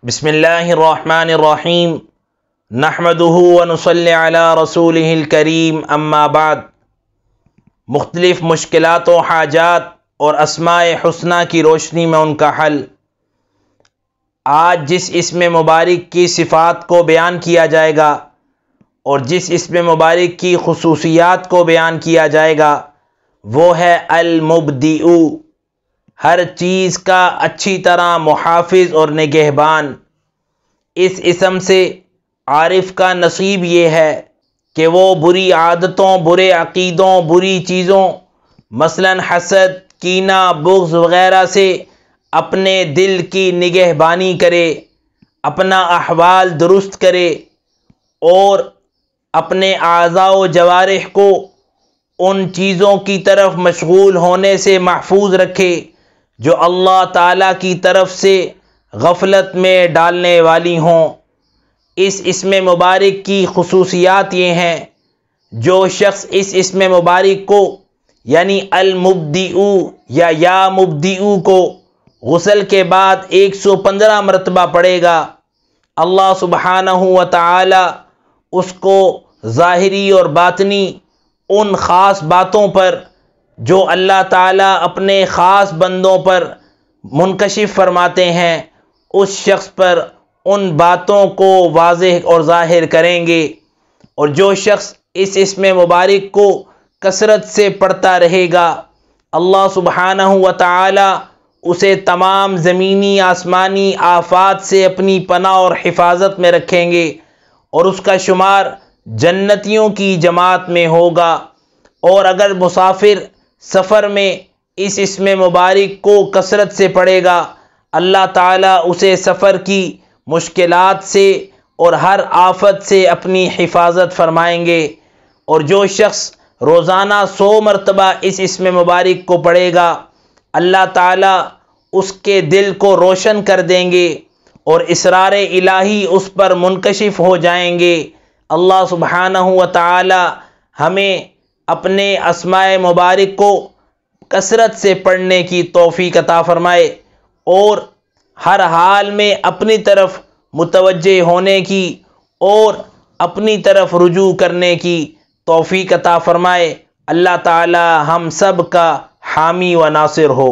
بسم اللہ الرحمن الرحیم نحمدہ ونصلی علی رسولہ الکریم اما بعد۔ مختلف مشکلات و حاجات اور اسماء حسنہ کی روشنی میں ان کا حل۔ آج جس اسم مبارک کی صفات کو بیان کیا جائے گا اور جس اسم مبارک کی خصوصیات کو بیان کیا جائے گا وہ ہے المبدئ، ہر چیز کا اچھی طرح محافظ اور نگہبان۔ اس اسم سے عارف کا نصیب یہ ہے کہ وہ بری عادتوں، برے عقیدوں، بری چیزوں مثلا حسد، کینہ، بغض وغیرہ سے اپنے دل کی نگہبانی کرے، اپنا احوال درست کرے اور اپنے اعضاء و جوارح کو ان چیزوں کی طرف مشغول ہونے سے محفوظ رکھے جو اللہ تعالیٰ کی طرف سے غفلت میں ڈالنے والی ہوں۔ اس اسم مبارک کی خصوصیات یہ ہیں، جو شخص اس اسم مبارک کو یعنی المبدئ یا مبدئ کو غسل کے بعد 115 مرتبہ پڑھے گا، اللہ سبحانہ و تعالی اس کو ظاہری اور باطنی ان خاص باتوں پر جو اللہ تعالیٰ اپنے خاص بندوں پر منکشف فرماتے ہیں، اس شخص پر ان باتوں کو واضح اور ظاہر کریں گے۔ اور جو شخص اس اسم مبارک کو کثرت سے پڑھتا رہے گا، اللہ سبحانہ و تعالی اسے تمام زمینی آسمانی آفات سے اپنی پناہ اور حفاظت میں رکھیں گے اور اس کا شمار جنتیوں کی جماعت میں ہوگا۔ اور اگر مسافر سفر میں اس اسم مبارک کو کثرت سے پڑھے گا، اللہ تعالیٰ اسے سفر کی مشکلات سے اور ہر آفت سے اپنی حفاظت فرمائیں گے۔ اور جو شخص روزانہ 100 مرتبہ اس اسم مبارک کو پڑھے گا، اللہ تعالیٰ اس کے دل کو روشن کر دیں گے اور اسرار الہی اس پر منکشف ہو جائیں گے۔ اللہ سبحانہ و تعالی ہمیں اپنے اسماء مبارک کو کثرت سے پڑھنے کی توفیق عطا فرمائے اور ہر حال میں اپنی طرف متوجہ ہونے کی اور اپنی طرف رجوع کرنے کی توفیق عطا فرمائے۔ اللہ تعالی ہم سب کا حامی و ناصر ہو۔